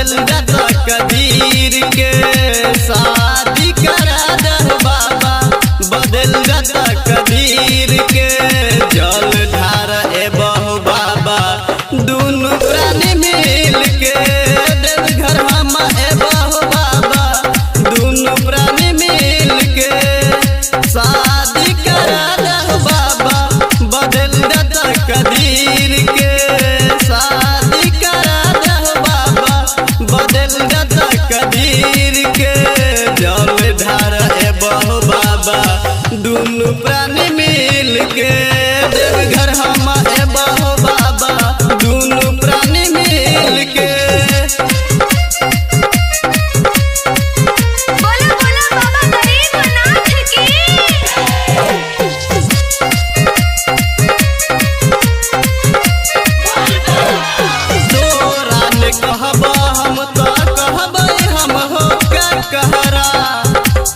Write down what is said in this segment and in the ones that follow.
बदल जाता कदीर के शादी करा दे बाबा बदल जाता कदीर के जल ढार ए बहु बाबा दोनों प्राणी मिल के देवघर हम ए बहु बाबा दोनों प्राणी मिल के शादी करा दे बाबा बदल जाता कदीर के शादी करा दे बाबा बदल जाता कदीर के जल ढार ए बहु बाबा दोनों प्राणी मिल के देवघर हम ए बहु बाबा दोनों प्राणी मिल के बोला बोला बाबा गरीबनाथ की। तोरा ने कहबा हम तो कहबै हम हो का कहरा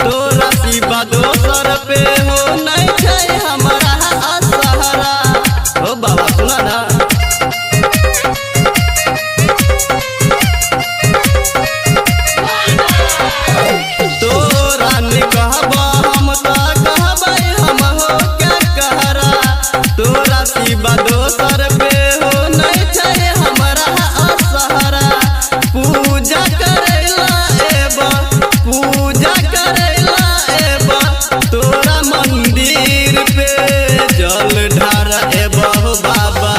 तोरा सिवा दोसर पे हो नहीं छै हमारा असहरा हो बाबा सुना ना तोरा ने कहबा हम तो कहबै हम हो का कहरा तोरा सिवा दोसर पे हो नहीं छै हमारा असहरा पूजा करेला एबा पूजा करेला एबा तोरा मंदिर पे जल ढार एबा हो बाबा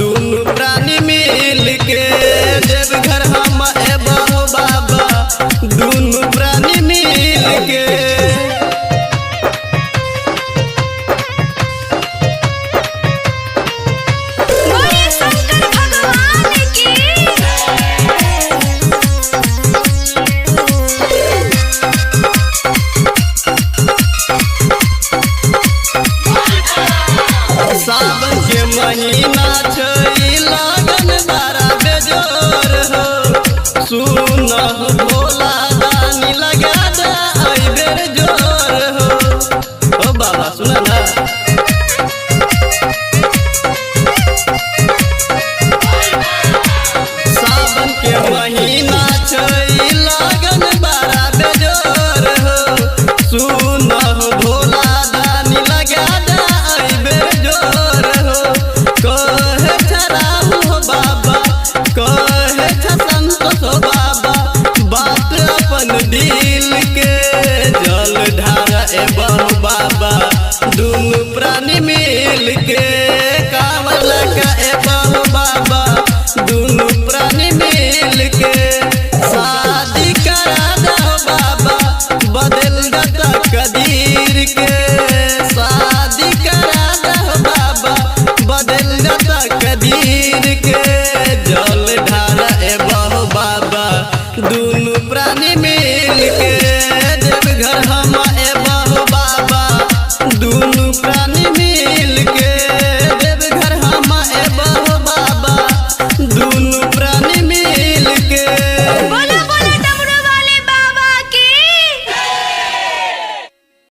दोनों प्राणी मिल के देवघर हम एबा हो बाबा दोनों प्राणी मिल के बोलिए शंकर भगवान की। सावन के महीना छै लगन बड़ा बेजोर हो सुनह